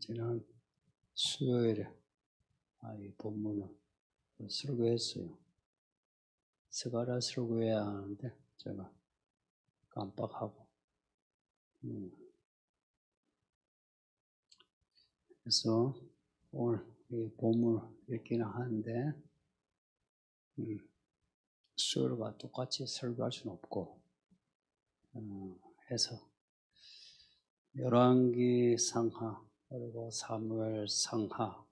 지난 수요일에 이 본문을 설교했어요. 스가랴 설교해야 하는데 제가 깜빡하고 그래서 오늘 이 본문을 읽기는 하는데 수요일과 똑같이 설교할 수는 없고 해서 열왕기 상하 그리고 사무엘 상하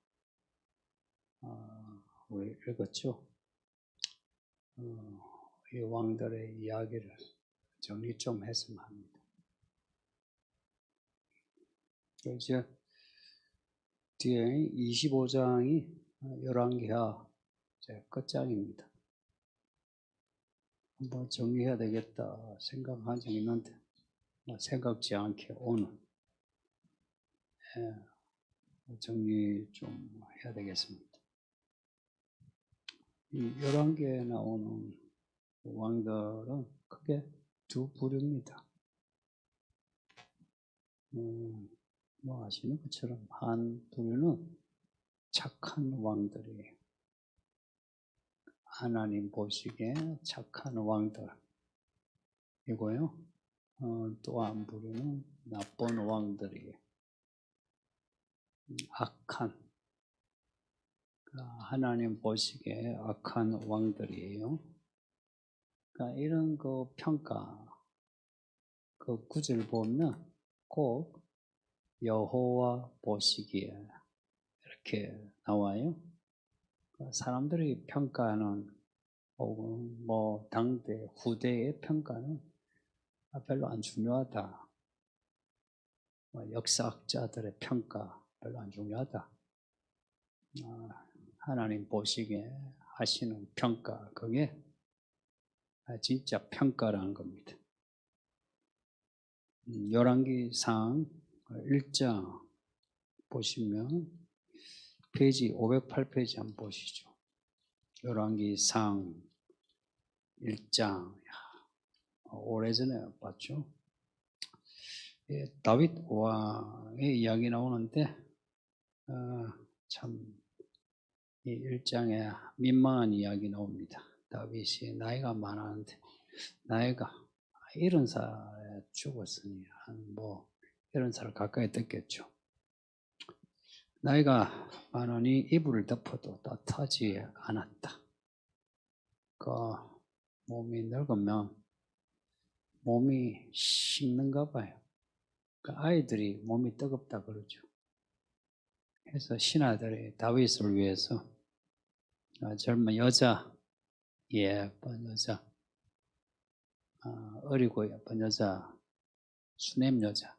우리 읽었죠. 이 왕들의 이야기를 정리 좀 했으면 합니다. 이제 뒤에 25장이 열왕기하 끝장입니다. 한번 정리해야 되겠다 생각한 적이 있는데 생각지 않게 오늘 정리 좀 해야 되겠습니다. 이 열왕기에 나오는 왕들은 크게 두 부류입니다. 뭐 아시는 것처럼 한 부류는 착한 왕들이에요. 하나님 보시기에 착한 왕들이고요. 또 한 부류는 나쁜 왕들이에요. 악한, 하나님 보시기에 악한 왕들이에요. 그러니까 이런 그 평가, 그 구절 보면 꼭 여호와 보시기에 이렇게 나와요. 사람들이 평가하는 혹은 뭐 당대 후대의 평가는 별로 안 중요하다. 역사학자들의 평가 별로 안 중요하다. 하나님 보시기에 하시는 평가 그게 진짜 평가라는 겁니다. 열왕기상 1장 보시면 페이지 508페이지 한번 보시죠. 열왕기상 1장 오래전에 봤죠. 다윗 왕의 이야기 나오는데 참 이 1장에 민망한 이야기 나옵니다. 다윗이 나이가 많았는데 나이가 70살에 죽었으니 뭐 70살 가까이 됐겠죠. 나이가 많으니 이불을 덮어도 따뜻하지 않았다. 그 몸이 늙으면 몸이 식는가 봐요. 그 아이들이 몸이 뜨겁다 그러죠. 그래서 신하들이 다윗을 위해서 젊은 여자, 예쁜 여자, 어리고 예쁜 여자, 수냄 여자,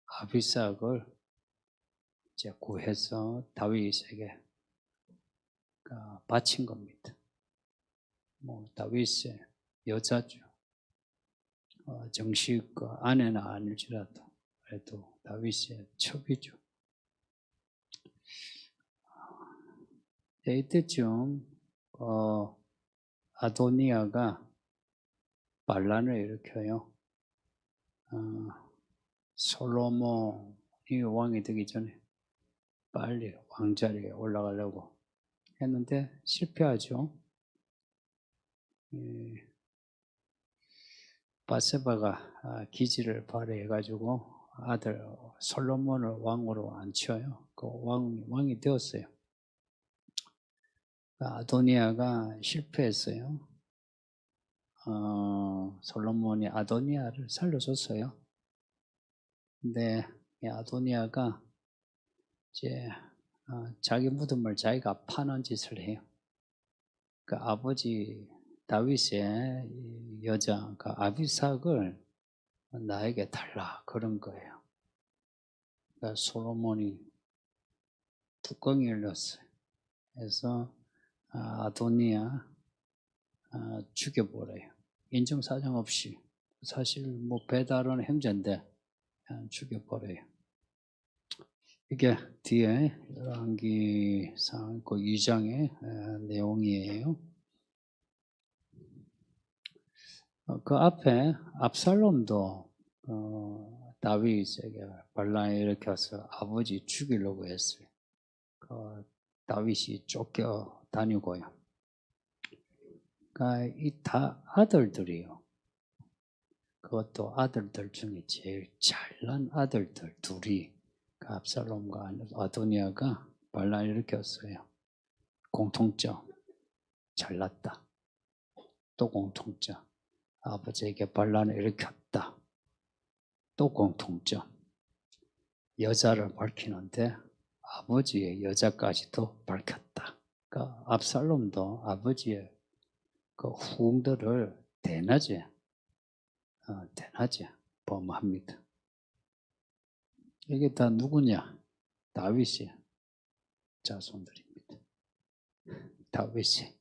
아비삭을 이제 구해서 다윗에게 바친 겁니다. 뭐 다윗의 여자죠. 정식 아내는 아닐지라도 그래도 다윗의 첩이죠. 이때쯤 아도니아가 반란을 일으켜요. 솔로몬이 왕이 되기 전에 빨리 왕자리에 올라가려고 했는데 실패하죠. 바세바가 기지를 발휘해가지고 아들 솔로몬을 왕으로 앉혀요. 그 왕이 되었어요. 아도니아가 실패했어요. 솔로몬이 아도니아를 살려줬어요. 근데 아도니아가 이제 자기 무덤을 자기가 파는 짓을 해요. 그 아버지 다윗의 여자 그 아비삭을 나에게 달라 그런 거예요. 그러니까 솔로몬이 뚜껑을 열었어요. 그래서 아도니아 죽여버려요. 인정사정 없이. 사실 뭐 배다른 형제인데 죽여버려요. 이게 뒤에 열왕기상 그 2장의 내용이에요. 그 앞에 압살롬도 다윗에게 반란을 일으켜서 아버지 죽이려고 했어요. 다윗이 쫓겨 다니고요. 그러니까 이 다 아들들이요. 그것도 아들들 중에 제일 잘난 아들들 둘이 압살롬과 아도니아가 반란을 일으켰어요. 공통점, 잘났다. 또 공통점, 아버지에게 반란을 일으켰다. 또 공통점, 여자를 밝히는데 아버지의 여자까지도 밝혔다. 그러니까 압살롬도 아버지의 그 후궁들을 대낮에 범합니다. 이게 다 누구냐? 다윗의 자손들입니다. 다윗의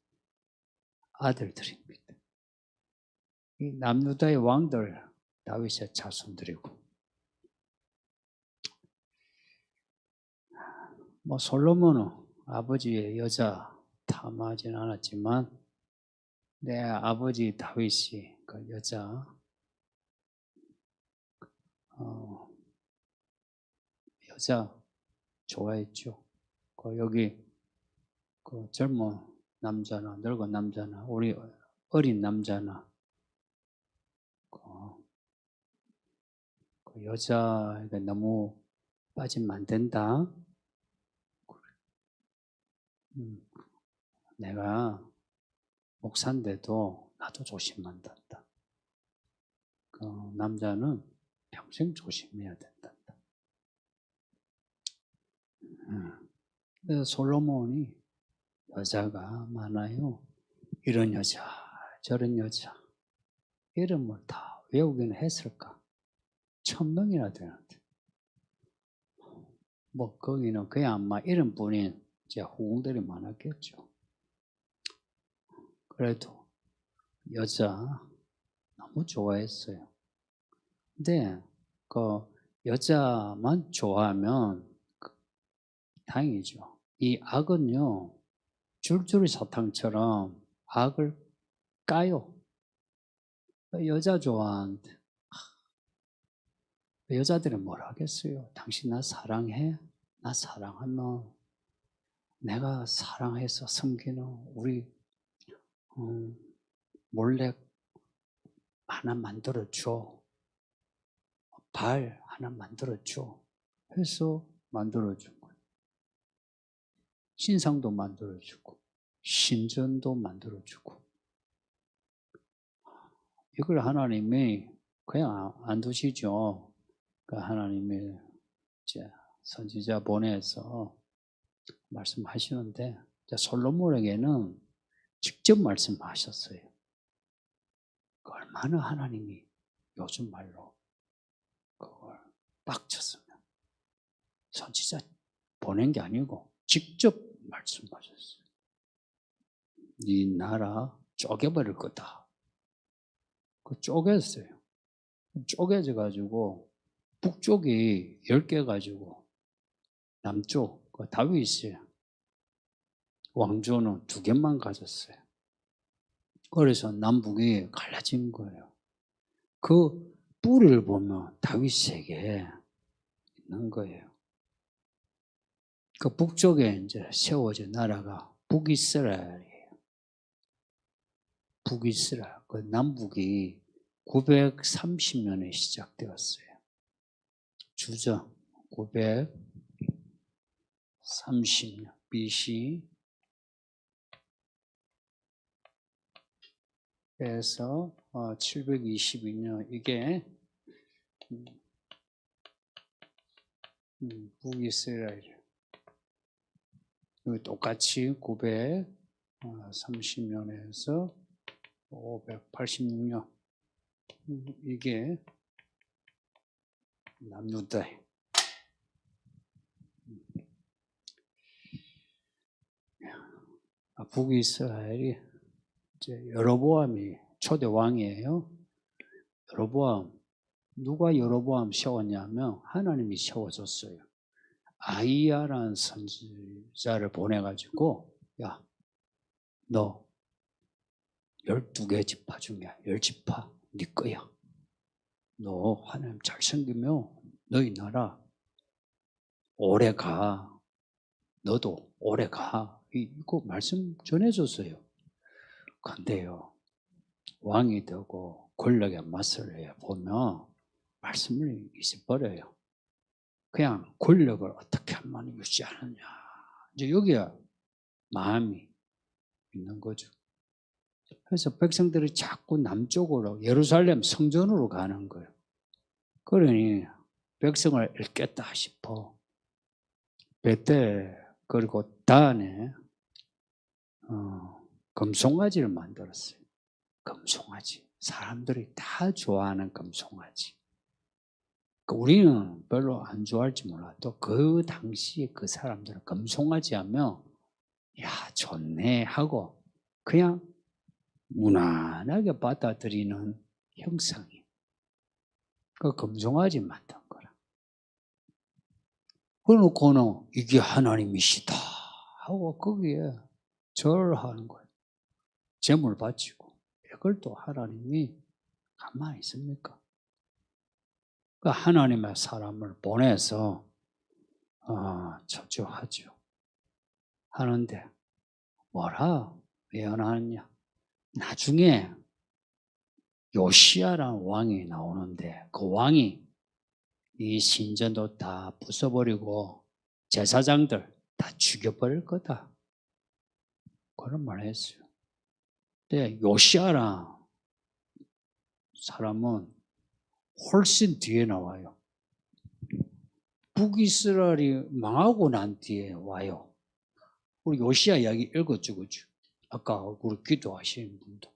아들들입니다. 이 남유다의 왕들 다윗의 자손들이고, 뭐 솔로몬은 아버지의 여자 탐하진 않았지만 내 아버지 다윗이 그 여자 여자 좋아했죠. 여기 그 젊은 남자나 늙은 남자나 우리 어린 남자나 그 여자에게 너무 빠지면 안 된다. 내가 목사인데도 나도 조심한다. 그 남자는 평생 조심해야 된다. 그래서 솔로몬이 여자가 많아요. 이런 여자, 저런 여자. 이름을 다 외우기는 했을까? 1000명이나 되는데. 뭐, 거기는 그냥 아마 이름뿐인 제 후궁들이 많았겠죠. 그래도 여자 너무 좋아했어요. 근데 그 여자만 좋아하면 다행이죠. 이 악은요, 줄줄이 사탕처럼 악을 까요. 여자 좋아하는데 여자들은 뭘 하겠어요? 당신 나 사랑해? 나 사랑하면 내가 사랑해서 섬기는 우리 몰래 하나 만들어줘. 발 하나 만들어줘. 해서 만들어준 거예요. 신상도 만들어주고 신전도 만들어주고. 이걸 하나님이 그냥 안 두시죠. 그러니까 하나님이 이제 선지자 보내서 말씀하시는데 솔로몬에게는 직접 말씀하셨어요. 얼마나 하나님이 요즘 말로 그걸 빡쳤으면 선지자 보낸 게 아니고 직접 말씀하셨어요. 이 나라 쪼개버릴 거다. 그 쪼갰어요. 쪼개져 가지고 북쪽이 10개 가지고 남쪽 그 다윗이 왕조는 2개만 가졌어요. 그래서 남북이 갈라진 거예요. 그 뿌리를 보면 다윗에게 있는 거예요. 그 북쪽에 이제 세워진 나라가 북이스라엘이에요. 북이스라엘. 그 남북이 930년에 시작되었어요. 주전 930년 BC 에서 722년 이게 북이스라엘. 똑같이 930년에서 586년 이게 남유다. 북이스라엘이 이제 여로보암이 초대 왕이에요. 여로보암 누가 여로보암 세웠냐면 하나님이 세워줬어요. 아이야라는 선지자를 보내가지고 야, 너 12개 지파 중에 10지파 네 거야. 너 하나님 잘 섬기며 너희 나라 오래 가. 너도 오래 가. 이거 말씀 전해줬어요. 근데요, 왕이 되고 권력에 맞설 해 보면 말씀을 잊어버려요. 그냥 권력을 어떻게 하면 유지하느냐. 이제 여기에 마음이 있는 거죠. 그래서 백성들이 자꾸 남쪽으로 예루살렘 성전으로 가는 거예요. 그러니 백성을 잃겠다 싶어 베델 그리고 단에 금송아지를 만들었어요. 금송아지. 사람들이 다 좋아하는 금송아지. 우리는 별로 안 좋아할지 몰라도 그 당시 그 사람들은 금송아지 하면 야 좋네 하고 그냥 무난하게 받아들이는 형상이에요. 그 금송아지 만든 거라. 그러고는 이게 하나님이시다 하고 거기에 절하는 거예요. 제물 바치고. 이걸 또 하나님이 가만히 있습니까? 그 하나님의 사람을 보내서 저주하죠. 하는데 뭐라 예언하느냐? 나중에 요시야라는 왕이 나오는데 그 왕이 이 신전도 다 부숴버리고 제사장들 다 죽여버릴 거다. 그런 말 했어요. 근데 요시야라는 사람은 훨씬 뒤에 나와요. 북이스라엘이 망하고 난 뒤에 와요. 우리 요시야 이야기 읽어주고죠. 아까 우리 기도하시는 분도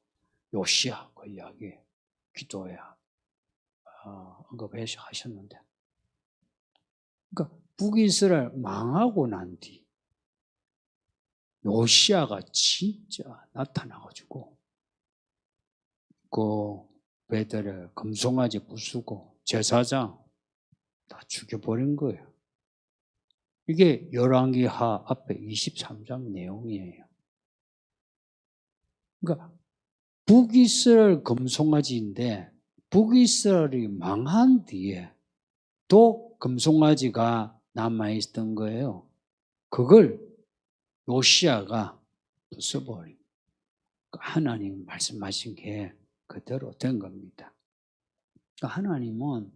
요시야 그 이야기 기도에 언급하셨는데, 그러니까 북이스라엘 망하고 난 뒤 요시야가 진짜 나타나가지고 그 베델에 금송아지 부수고 제사장 다 죽여버린 거예요. 이게 열왕기하 앞에 23장 내용이에요. 그러니까 북이스라엘 금송아지인데 북이스라엘이 망한 뒤에 또 금송아지가 남아있던 거예요. 그걸 요시야가 부숴버린 하나님 말씀하신 게 그대로 된 겁니다. 그러니까 하나님은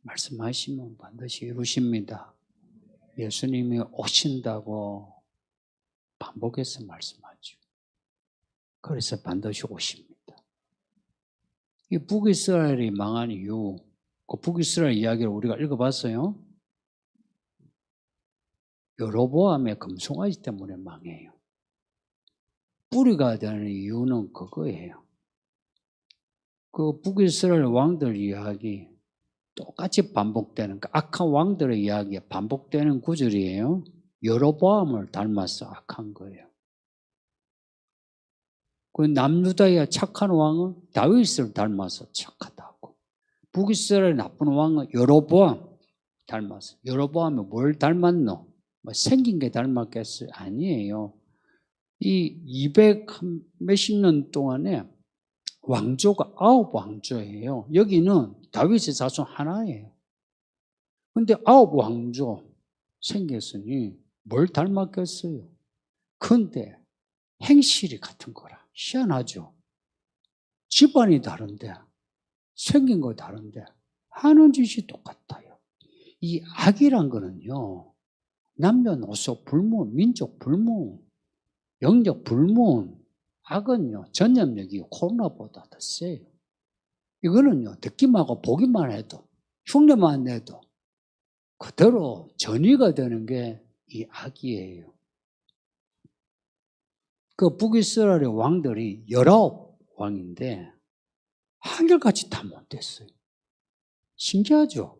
말씀하시면 반드시 이루십니다. 예수님이 오신다고 반복해서 말씀하죠. 그래서 반드시 오십니다. 이 북이스라엘이 망한 이유, 그 북이스라엘 이야기를 우리가 읽어봤어요. 여로보암의 금송아지 때문에 망해요. 뿌리가 되는 이유는 그거예요. 그 북이스라엘 왕들 이야기 똑같이 반복되는 그 악한 왕들의 이야기에 반복되는 구절이에요. 여로보암을 닮아서 악한 거예요. 그 남유다의 착한 왕은 다윗을 닮아서 착하다고. 북이스라엘 나쁜 왕은 여로보암 닮아서. 여로보암이 뭘 닮았노? 뭐 생긴 게 닮았겠어요? 아니에요. 이 200 몇십 년 동안에 왕조가 9왕조예요. 여기는 다윗의 자손 하나예요. 근데 9왕조 생겼으니 뭘 닮았겠어요? 근데 행실이 같은 거라. 희한하죠? 집안이 다른데, 생긴 거 다른데, 하는 짓이 똑같아요. 이 악이란 거는요, 남녀노소 불문, 민족 불문, 영적 불문, 악은요, 전염력이 코로나보다 더 세요. 이거는요, 듣기만 하고 보기만 해도, 흉내만 내도 그대로 전이가 되는 게 이 악이에요. 그 북이스라엘의 왕들이 19왕인데 한결같이 다 못됐어요. 신기하죠?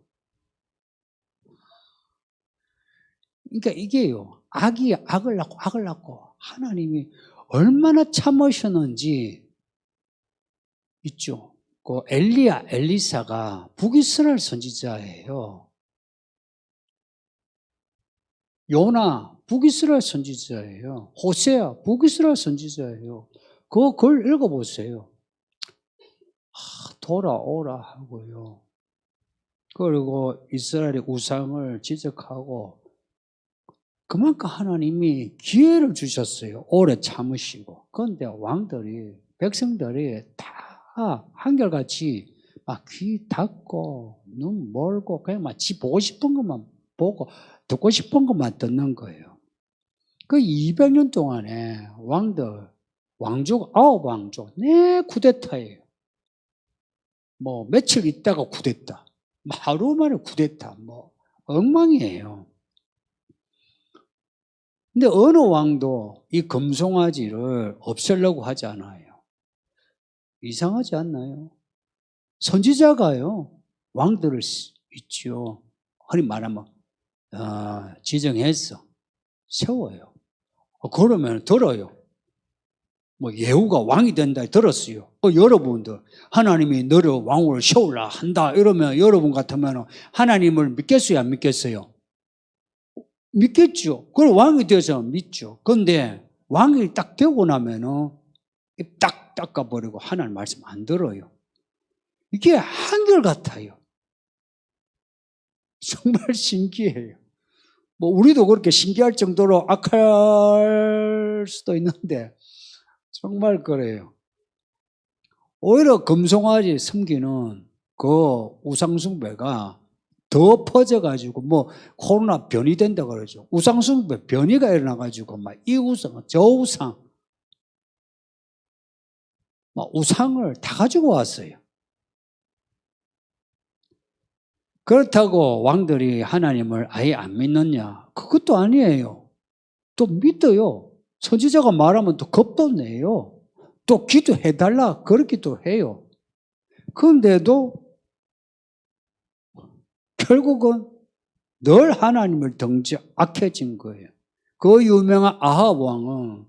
그러니까 이게요, 악이 악을 낳고 하나님이 얼마나 참으셨는지 있죠. 그 엘리사가 북이스라엘 선지자예요. 요나 북이스라엘 선지자예요. 호세아 북이스라엘 선지자예요. 그걸 읽어보세요. 돌아오라 하고요. 그리고 이스라엘의 우상을 지적하고 그만큼 하나님이 기회를 주셨어요. 오래 참으시고. 그런데 왕들이, 백성들이 다 한결같이 막 귀 닫고 눈 멀고 그냥 막 지 보고 싶은 것만 보고 듣고 싶은 것만 듣는 거예요. 그 200년 동안에 왕들, 왕족, 9왕족, 네 쿠데타예요. 뭐 며칠 있다가 쿠데타, 하루 만에 쿠데타, 뭐 엉망이에요. 근데 어느 왕도 이 금송아지를 없애려고 하지 않아요. 이상하지 않나요? 선지자가요, 왕들을 있지요. 흔히 말하면 지정해서 세워요. 그러면 들어요. 뭐 예후가 왕이 된다 들었어요. 여러분들 하나님이 너를 왕으로 세우려 한다 이러면 여러분 같으면 하나님을 믿겠어요, 안 믿겠어요? 믿겠죠. 그럼 왕이 되어서 믿죠. 그런데 왕이 딱 되고 나면은 입 딱 닦아버리고 하나님 말씀 안 들어요. 이게 한결같아요. 정말 신기해요. 뭐 우리도 그렇게 신기할 정도로 악할 수도 있는데 정말 그래요. 오히려 금송아지 섬기는 그 우상숭배가 더 퍼져가지고 뭐 코로나 변이 된다 그러죠. 우상숭배 변이가 일어나가지고 막 이 우상 저 우상 막 우상을 다 가지고 왔어요. 그렇다고 왕들이 하나님을 아예 안 믿느냐? 그것도 아니에요. 또 믿어요. 선지자가 말하면 또 겁도 내요. 또 기도해달라 그렇기도 해요. 그런데도 결국은 늘 하나님을 등지 악해진 거예요. 그 유명한 아합 왕은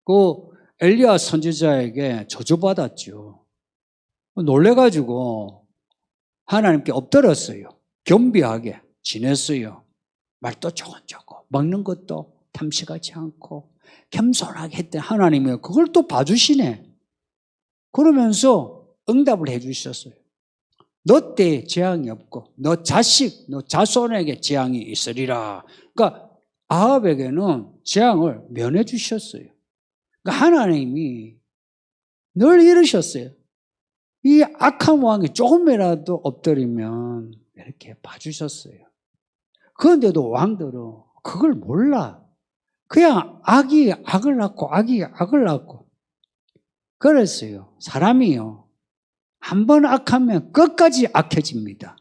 그 엘리야 선지자에게 저주받았죠. 놀래가지고 하나님께 엎드렸어요. 겸비하게 지냈어요. 말도 조곤조곤 먹는 것도 탐식하지 않고 겸손하게 했더니 하나님이 그걸 또 봐주시네. 그러면서 응답을 해주셨어요. 너 때에 재앙이 없고 너 자식, 너 자손에게 재앙이 있으리라. 그러니까 아합에게는 재앙을 면해 주셨어요. 그러니까 하나님이 늘 이러셨어요. 이 악한 왕이 조금이라도 엎드리면 이렇게 봐주셨어요. 그런데도 왕들은 그걸 몰라. 그냥 악이 악을 낳고 악이 악을 낳고 그랬어요. 사람이요. 한 번 악하면 끝까지 악해집니다.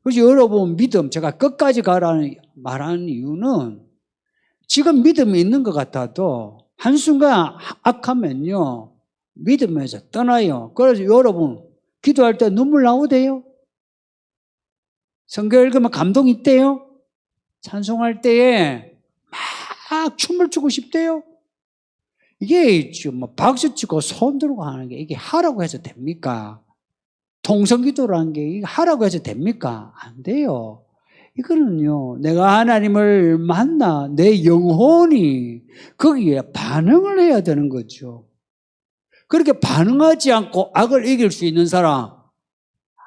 그래서 여러분 믿음, 제가 끝까지 가라는 말하는 이유는 지금 믿음이 있는 것 같아도 한순간 악하면요. 믿음에서 떠나요. 그래서 여러분 기도할 때 눈물 나오대요. 성경 읽으면 감동 있대요. 찬송할 때에 막 춤을 추고 싶대요. 이게 뭐 박수 치고 손 들고 하는 게 이게 하라고 해서 됩니까? 통성기도라는 게 이게 하라고 해서 됩니까? 안 돼요. 이거는요, 내가 하나님을 만나 내 영혼이 거기에 반응을 해야 되는 거죠. 그렇게 반응하지 않고 악을 이길 수 있는 사람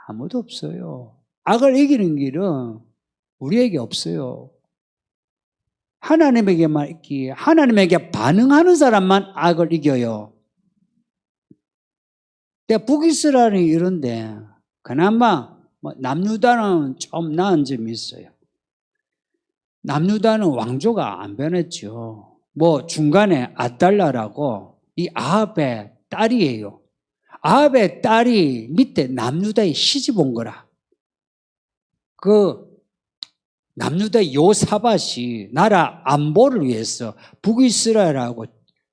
아무도 없어요. 악을 이기는 길은 우리에게 없어요. 하나님에게만 있기에 하나님에게 반응하는 사람만 악을 이겨요. 북이스라엘이 이런데 그나마 남유다는 좀 나은 점이 있어요. 남유다는 왕조가 안 변했죠. 뭐 중간에 아달라라고 이 아합의 딸이에요. 아합의 딸이 밑에 남유다에 시집 온 거라. 그 남유다의 요사밧이 나라 안보를 위해서 북이스라엘하고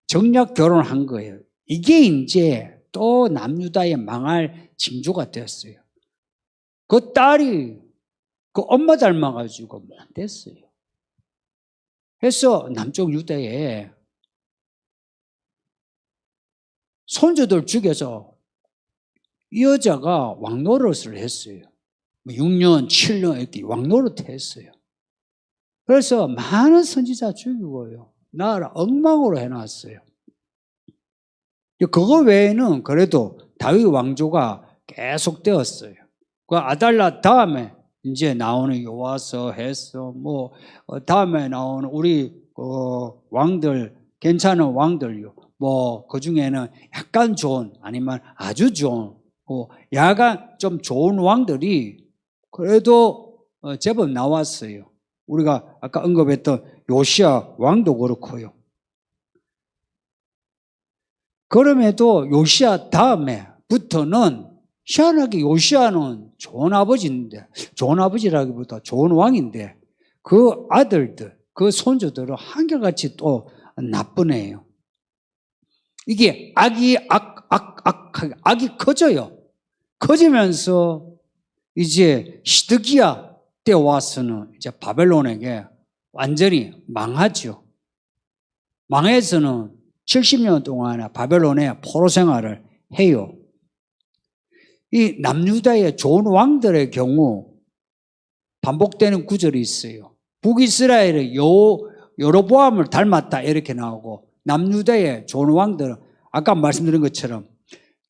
정략 결혼한 거예요. 이게 이제 또 남유다의 망할 징조가 되었어요. 그 딸이 그 엄마 닮아가지고 못 됐어요. 그래서 남쪽 유다에 손주들 죽여서 이 여자가 왕노릇을 했어요. 6년, 7년 이렇게 왕노릇 했어요. 그래서 많은 선지자 죽이고요. 나라 엉망으로 해놨어요. 그거 외에는 그래도 다윗 왕조가 계속 되었어요. 그 아달랴 다음에 이제 나오는 요아서, 헤서, 다음에 나오는 우리 왕들, 괜찮은 왕들요. 그 중에는 약간 좋은, 아니면 아주 좋은, 약간 좀 좋은 왕들이 그래도 제법 나왔어요. 우리가 아까 언급했던 요시야 왕도 그렇고요. 그럼에도 요시야 다음에부터는 희한하게 요시야는 좋은 아버지인데, 좋은 아버지라기보다 좋은 왕인데 그 아들들, 그 손주들은 한결같이 또 나쁜 애예요. 이게 악이 커져요. 커지면서 이제 시드기야 때 와서는 이제 바벨론에게 완전히 망하죠. 망해서는 70년 동안 바벨론에 포로 생활을 해요. 이 남유다의 좋은 왕들의 경우 반복되는 구절이 있어요. 북이스라엘의 여로보암을 닮았다 이렇게 나오고, 남유다의 좋은 왕들은 아까 말씀드린 것처럼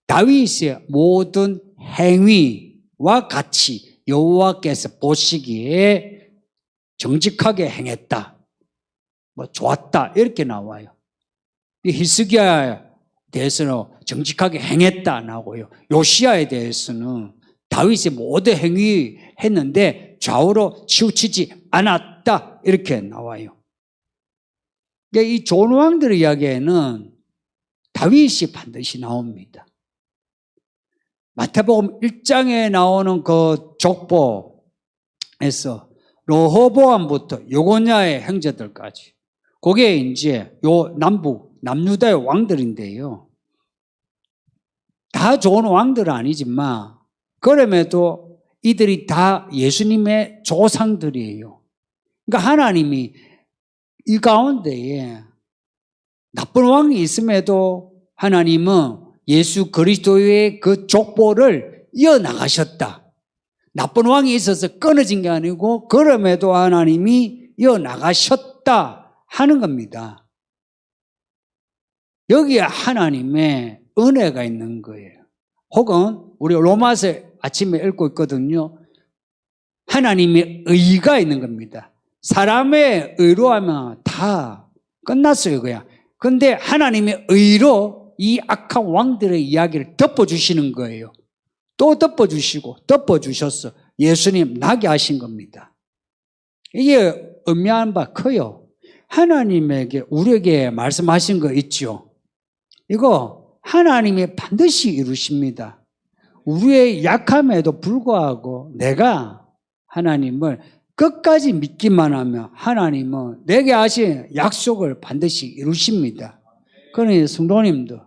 다윗의 모든 행위와 같이 여호와께서 보시기에 정직하게 행했다, 좋았다 이렇게 나와요. 히스기야에 대해서는 정직하게 행했다 나오고요. 요시야에 대해서는 다윗의 모든 행위 했는데 좌우로 치우치지 않았다 이렇게 나와요. 그러니까 이 좋은 왕들의 이야기에는 다윗이 반드시 나옵니다. 마태복음 1장에 나오는 그 족보에서 르호보암부터 여고냐의 형제들까지, 그게 이제 요 남유다의 왕들인데요. 다 좋은 왕들은 아니지만 그럼에도 이들이 다 예수님의 조상들이에요. 그러니까 하나님이 이 가운데에 나쁜 왕이 있음에도 하나님은 예수 그리스도의 그 족보를 이어나가셨다. 나쁜 왕이 있어서 끊어진 게 아니고 그럼에도 하나님이 이어나가셨다 하는 겁니다. 여기에 하나님의 은혜가 있는 거예요. 혹은 우리 로마서 아침에 읽고 있거든요. 하나님의 의가 있는 겁니다. 사람의 의로 하면 다 끝났어요, 그냥. 근데 하나님의 의로 이 악한 왕들의 이야기를 덮어주시는 거예요. 또 덮어주시고 덮어주셔서 예수님 나게 하신 겁니다. 이게 의미하는 바 커요. 하나님에게 우리에게 말씀하신 거 있죠. 이거 하나님이 반드시 이루십니다. 우리의 약함에도 불구하고 내가 하나님을 끝까지 믿기만 하면 하나님은 내게 하신 약속을 반드시 이루십니다. 그러니 성도님도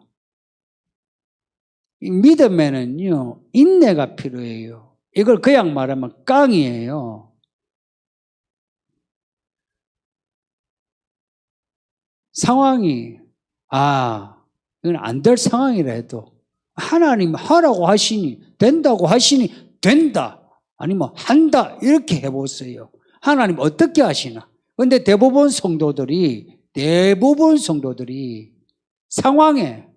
믿음에는요 인내가 필요해요. 이걸 그냥 말하면 깡이에요. 상황이 이건 안 될 상황이라 해도 하나님 하라고 하시니 된다고 하시니 된다, 아니면 한다 이렇게 해보세요. 하나님 어떻게 하시나. 그런데 대부분 성도들이 상황에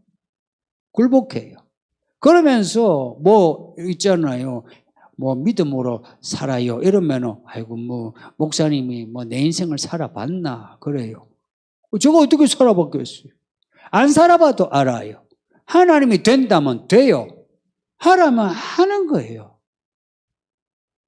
굴복해요. 그러면서 있잖아요. 믿음으로 살아요 이러면은 아이고 목사님이 내 인생을 살아봤나 그래요. 저거 어떻게 살아봤겠어요? 안 살아봐도 알아요. 하나님이 된다면 돼요. 하라면 하는 거예요.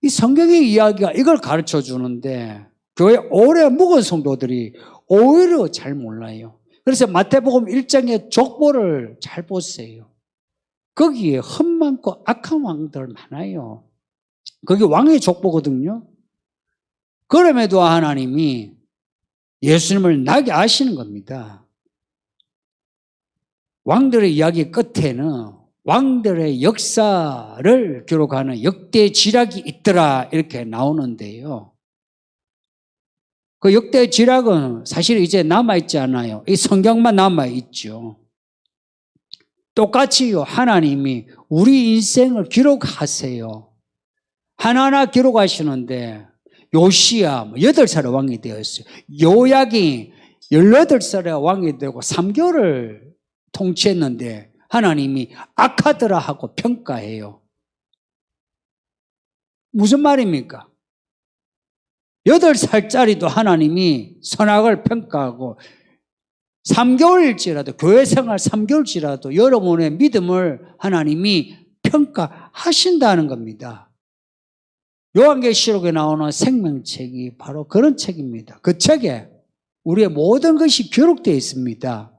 이 성경의 이야기가 이걸 가르쳐 주는데 교회 오래 묵은 성도들이 오히려 잘 몰라요. 그래서 마태복음 1장의 족보를 잘 보세요. 거기에 흠많고 악한 왕들 많아요. 그게 왕의 족보거든요. 그럼에도 하나님이 예수님을 나게 하시는 겁니다. 왕들의 이야기 끝에는 왕들의 역사를 기록하는 역대 지략이 있더라 이렇게 나오는데요. 그 역대 지략은 사실 이제 남아있지 않아요. 이 성경만 남아있죠. 똑같이요 하나님이 우리 인생을 기록하세요. 하나하나 기록하시는데 요시야 8살에 왕이 되었어요. 요약이 18살에 왕이 되고 3개월을 통치했는데 하나님이 악하더라 하고 평가해요. 무슨 말입니까? 8살짜리도 하나님이 선악을 평가하고 3개월일지라도 교회 생활 3개월일지라도 여러분의 믿음을 하나님이 평가하신다는 겁니다. 요한계시록에 나오는 생명책이 바로 그런 책입니다. 그 책에 우리의 모든 것이 기록되어 있습니다.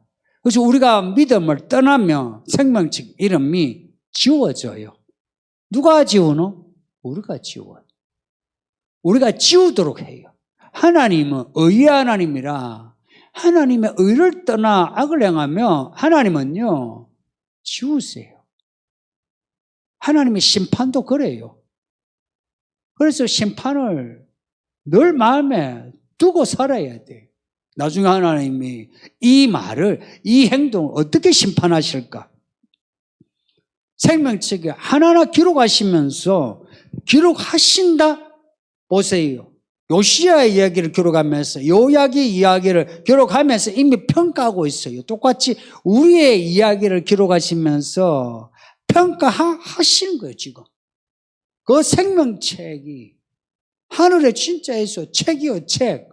그래서 우리가 믿음을 떠나면 생명책 이름이 지워져요. 누가 지우노? 우리가 지워요. 우리가 지우도록 해요. 하나님은 의의 하나님이라 하나님의 의를 떠나 악을 행하면 하나님은요 지우세요. 하나님의 심판도 그래요. 그래서 심판을 늘 마음에 두고 살아야 돼요. 나중에 하나님이 이 말을, 이 행동을 어떻게 심판하실까? 생명책에 하나하나 기록하시면서 기록하신다? 보세요. 요시야의 이야기를 기록하면서 요약의 이야기를 기록하면서 이미 평가하고 있어요. 똑같이 우리의 이야기를 기록하시면서 평가하시는 거예요, 지금. 그 생명책이 하늘에 진짜 있어. 책이요, 책.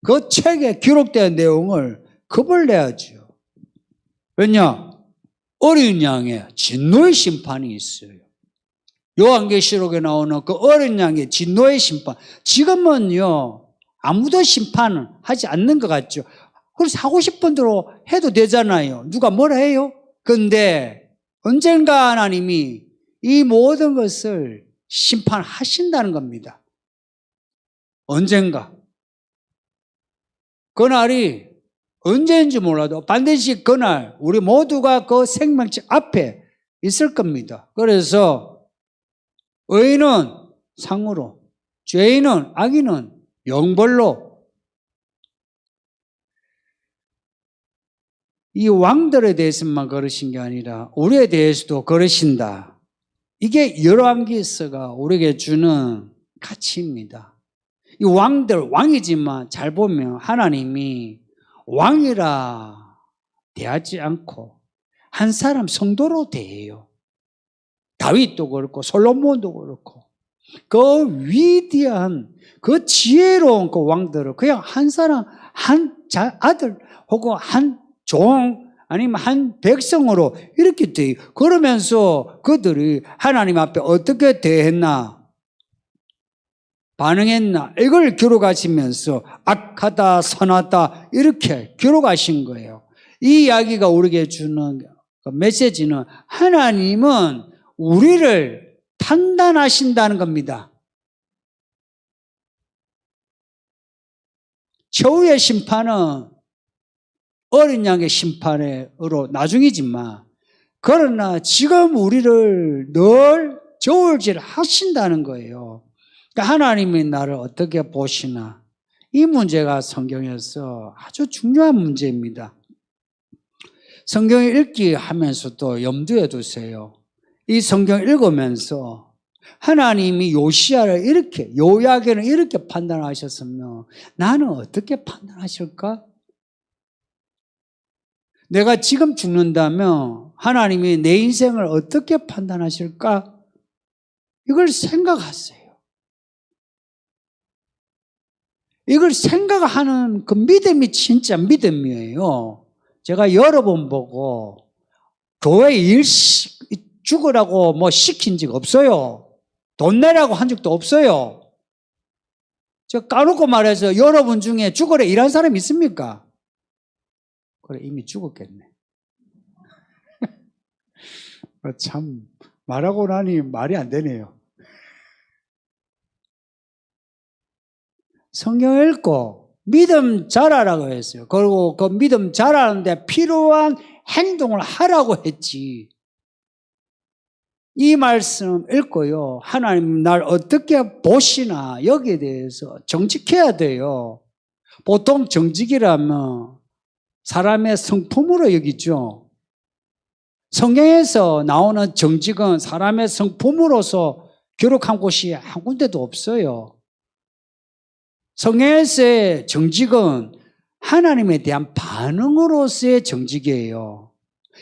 그 책에 기록된 내용을 겁을 내야죠. 왜냐? 어린 양의 진노의 심판이 있어요. 요한계시록에 나오는 그 어린 양의 진노의 심판. 지금은요, 아무도 심판을 하지 않는 것 같죠. 그래서 하고 싶은 대로 해도 되잖아요. 누가 뭐라 해요? 근데 언젠가 하나님이 이 모든 것을 심판하신다는 겁니다. 언젠가. 그날이 언제인지 몰라도 반드시 그날 우리 모두가 그 생명책 앞에 있을 겁니다. 그래서 의인은 상으로, 죄인은, 악인은 영벌로. 이 왕들에 대해서만 그러신 게 아니라 우리에 대해서도 그러신다. 이게 열왕기서가 우리에게 주는 가치입니다. 이 왕들, 왕이지만 잘 보면 하나님이 왕이라 대하지 않고 한 사람 성도로 대해요. 다윗도 그렇고 솔로몬도 그렇고 그 위대한 그 지혜로운 그 왕들을 그냥 한 사람, 한 아들 혹은 한 종 아니면 한 백성으로 이렇게 대해요. 그러면서 그들이 하나님 앞에 어떻게 대했나? 반응했나? 이걸 기록하시면서 악하다, 선하다 이렇게 기록하신 거예요. 이 이야기가 우리에게 주는 메시지는 하나님은 우리를 판단하신다는 겁니다. 최후의 심판은 어린 양의 심판으로 나중이지만 그러나 지금 우리를 늘 저울질 하신다는 거예요. 그러니까 하나님이 나를 어떻게 보시나 이 문제가 성경에서 아주 중요한 문제입니다. 성경을 읽기 하면서도 염두에 두세요. 이 성경 읽으면서 하나님이 요시야를 이렇게 요약에는 이렇게 판단하셨으면 나는 어떻게 판단하실까? 내가 지금 죽는다면 하나님이 내 인생을 어떻게 판단하실까? 이걸 생각하세요. 이걸 생각하는 그 믿음이 진짜 믿음이에요. 제가 여러 번 보고 교회 일 죽으라고 뭐 시킨 적 없어요. 돈 내라고 한 적도 없어요. 저 까놓고 말해서 여러분 중에 죽으라 일한 사람 있습니까? 그래, 이미 죽었겠네. 참, 말하고 나니 말이 안 되네요. 성경 읽고 믿음 자라라고 했어요. 그리고 그 믿음 자라는데 필요한 행동을 하라고 했지. 이 말씀 읽고요. 하나님 날 어떻게 보시나 여기에 대해서 정직해야 돼요. 보통 정직이라면 사람의 성품으로 여기죠. 성경에서 나오는 정직은 사람의 성품으로서 기록한 곳이 한 군데도 없어요. 성경에서의 정직은 하나님에 대한 반응으로서의 정직이에요.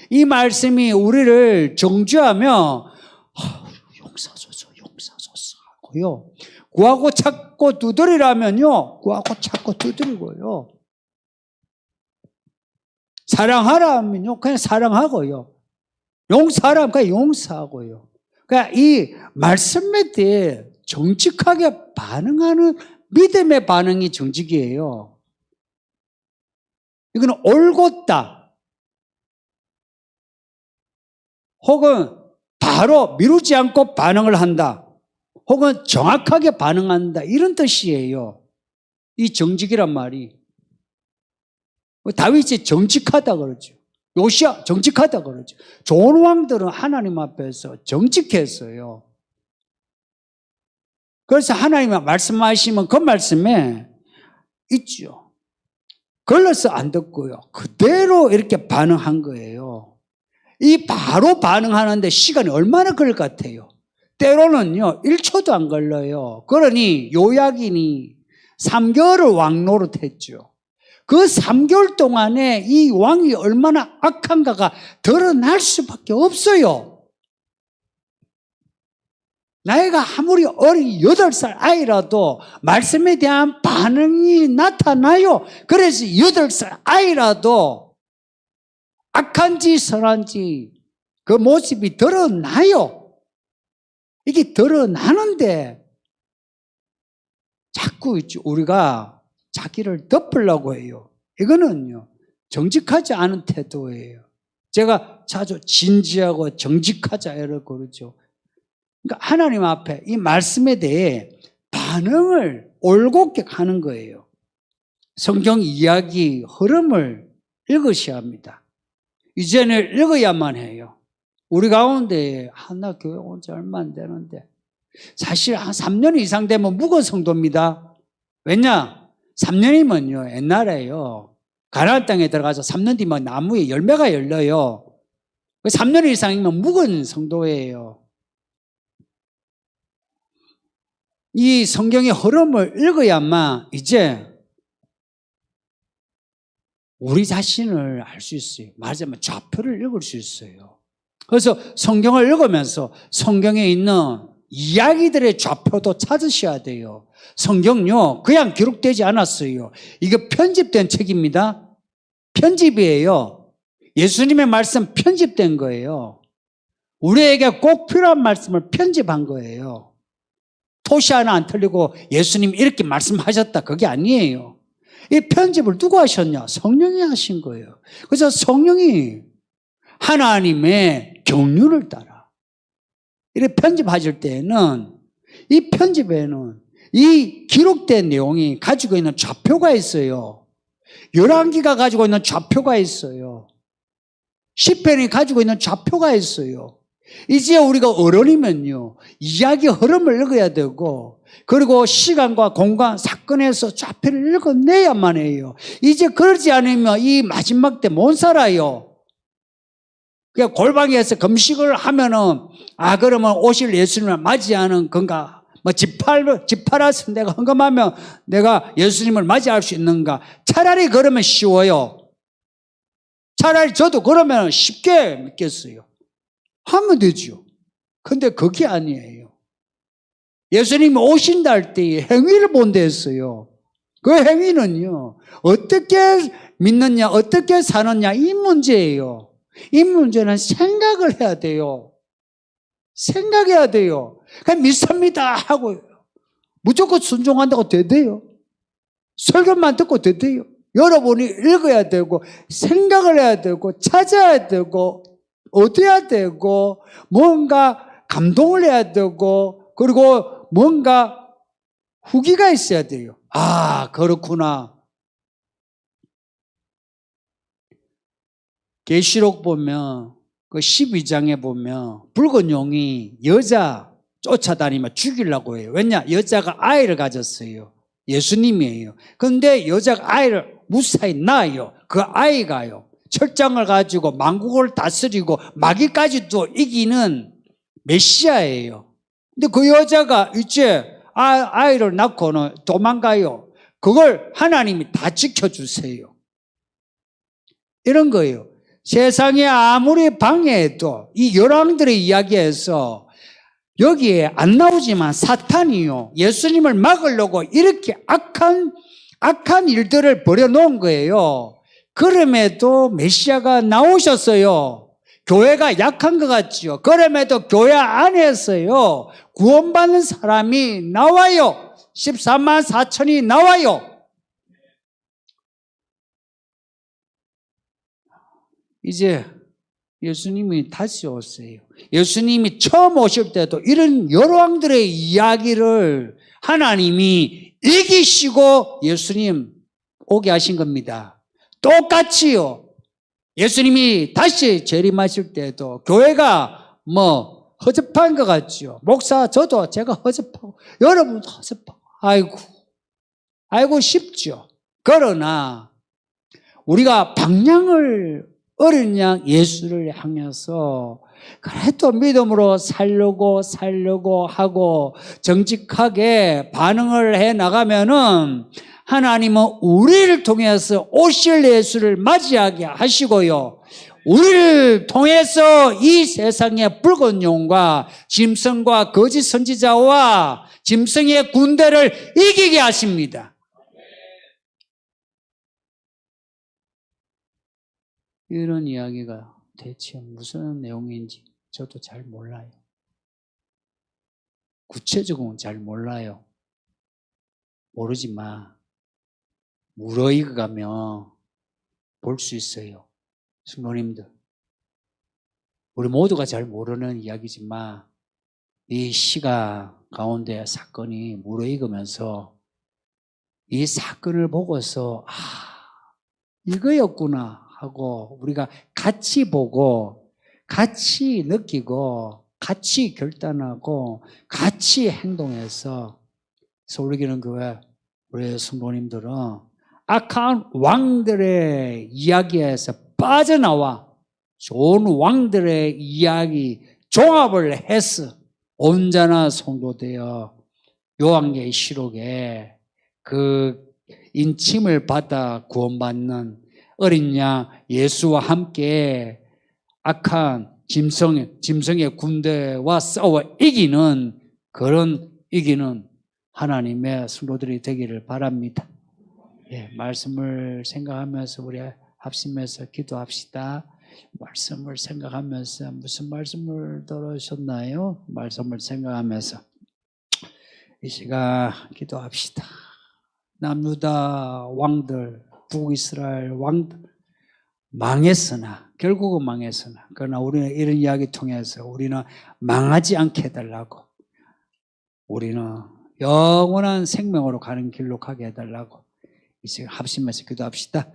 이 말씀이 우리를 정죄하며 용서소서 하고요. 구하고 찾고 두드리라면요. 구하고 찾고 두드리고요. 사랑하라 하면요. 그냥 사랑하고요. 용서하라 하면 그냥 용서하고요. 그러니까 이 말씀에 대해 정직하게 반응하는 믿음의 반응이 정직이에요. 이거는 올곧다. 혹은 바로 미루지 않고 반응을 한다. 혹은 정확하게 반응한다. 이런 뜻이에요. 이 정직이란 말이. 다윗이 정직하다 그러죠. 요시야 정직하다 그러죠. 좋은 왕들은 하나님 앞에서 정직했어요. 그래서 하나님이 말씀하시면 그 말씀에 있죠. 걸러서 안 듣고요. 그대로 이렇게 반응한 거예요. 이 바로 반응하는데 시간이 얼마나 걸릴 것 같아요? 때로는요, 1초도 안 걸려요. 그러니 요약이니 3개월을 왕 노릇했죠. 그 3개월 동안에 이 왕이 얼마나 악한가가 드러날 수밖에 없어요. 나이가 아무리 어린 8살 아이라도 말씀에 대한 반응이 나타나요. 그래서 8살 아이라도 악한지 선한지 그 모습이 드러나요. 이게 드러나는데 자꾸 우리가 자기를 덮으려고 해요. 이거는요, 정직하지 않은 태도예요. 제가 자주 진지하고 정직하자 이러고 그러죠. 그러니까 하나님 앞에 이 말씀에 대해 반응을 올곧게 하는 거예요. 성경 이야기 흐름을 읽으셔야 합니다. 이제는 읽어야만 해요. 우리 가운데 나 교회 온 지 얼마 안 되는데 사실 한 3년 이상 되면 묵은 성도입니다. 왜냐? 3년이면요, 옛날에요, 가나안 땅에 들어가서 3년 뒤면 나무에 열매가 열려요. 3년 이상이면 묵은 성도예요. 이 성경의 흐름을 읽어야만 이제 우리 자신을 알 수 있어요. 말하자면 좌표를 읽을 수 있어요. 그래서 성경을 읽으면서 성경에 있는 이야기들의 좌표도 찾으셔야 돼요. 성경요, 그냥 기록되지 않았어요. 이게 편집된 책입니다. 편집이에요. 예수님의 말씀 편집된 거예요. 우리에게 꼭 필요한 말씀을 편집한 거예요. 토시 하나 안 틀리고 예수님 이렇게 말씀하셨다, 그게 아니에요. 이 편집을 누가 하셨냐? 성령이 하신 거예요. 그래서 성령이 하나님의 경륜을 따라 이렇게 편집하실 때에는 이 편집에는 이 기록된 내용이 가지고 있는 좌표가 있어요. 열왕기가 가지고 있는 좌표가 있어요. 시편이 가지고 있는 좌표가 있어요. 이제 우리가 어른이면요, 이야기 흐름을 읽어야 되고, 그리고 시간과 공간, 사건에서 좌표를 읽어내야만 해요. 이제 그러지 않으면 이 마지막 때 못 살아요. 그러니까 골방에서 금식을 하면은, 그러면 오실 예수님을 맞이하는 건가? 집 팔아서 내가 헌금하면 내가 예수님을 맞이할 수 있는가? 차라리 그러면 쉬워요. 차라리 저도 그러면 쉽게 믿겠어요. 하면 되죠. 근데 그게 아니에요. 예수님이 오신다 할 때 행위를 본다 했어요. 그 행위는요, 어떻게 믿느냐, 어떻게 사느냐, 이 문제예요. 이 문제는 생각을 해야 돼요. 생각해야 돼요. 그냥 믿습니다 하고 무조건 순종한다고 돼요? 설교만 듣고 돼요? 여러분이 읽어야 되고, 생각을 해야 되고, 찾아야 되고, 얻어야 되고, 뭔가 감동을 해야 되고, 그리고 뭔가 후기가 있어야 돼요. 그렇구나. 계시록 보면 그 12장에 보면 붉은 용이 여자 쫓아다니며 죽이려고 해요. 왜냐? 여자가 아이를 가졌어요. 예수님이에요. 그런데 여자가 아이를 무사히 낳아요. 그 아이가요, 철장을 가지고 만국을 다스리고 마귀까지도 이기는 메시아예요. 근데 그 여자가 이제 아이를 낳고는 도망가요. 그걸 하나님이 다 지켜주세요. 이런 거예요. 세상에 아무리 방해해도 이 열왕들의 이야기에서 여기에 안 나오지만 사탄이요, 예수님을 막으려고 이렇게 악한 일들을 벌여놓은 거예요. 그럼에도 메시아가 나오셨어요. 교회가 약한 것 같지요. 그럼에도 교회 안에서요, 구원받는 사람이 나와요. 14만 4천이 나와요. 이제 예수님이 다시 오세요. 예수님이 처음 오실 때도 이런 열왕들의 이야기를 하나님이 이기시고 예수님 오게 하신 겁니다. 똑같이요. 예수님이 다시 재림하실 때도 교회가 허접한 것 같지요. 목사, 제가 허접하고 여러분도 허접하고 아이고 쉽죠. 그러나 우리가 방향을 어린 양 예수를 향해서 그래도 믿음으로 살려고 하고 정직하게 반응을 해 나가면은 하나님은 우리를 통해서 오실 예수를 맞이하게 하시고요. 우리를 통해서 이 세상의 붉은 용과 짐승과 거짓 선지자와 짐승의 군대를 이기게 하십니다. 이런 이야기가 대체 무슨 내용인지 저도 잘 몰라요. 구체적으로는 잘 몰라요. 모르지만 무르익어 가면 볼 수 있어요. 성도님들, 우리 모두가 잘 모르는 이야기지만 이 시가 가운데 사건이 무르익으면서 이 사건을 보고서 이거였구나 하고 우리가 같이 보고 같이 느끼고 같이 결단하고 같이 행동해서 서울기는 교회 우리 성도님들은 악한 왕들의 이야기에서 빠져나와 좋은 왕들의 이야기 종합을 해서 온전한 성도 되어 요한계시록에 그 인침을 받아 구원받는 어린 양 예수와 함께 악한 짐승의 군대와 싸워 이기는 하나님의 성도들이 되기를 바랍니다. 말씀을 생각하면서 우리 합심해서 기도합시다. 말씀을 생각하면서 무슨 말씀을 들으셨나요? 말씀을 생각하면서 이 시간 기도합시다. 남유다 왕들, 북이스라엘 왕들 망했으나 결국은 망했으나 그러나 우리는 이런 이야기 통해서 우리는 망하지 않게 해달라고, 우리는 영원한 생명으로 가는 길로 가게 해달라고 이 시간 합심해서 기도합시다.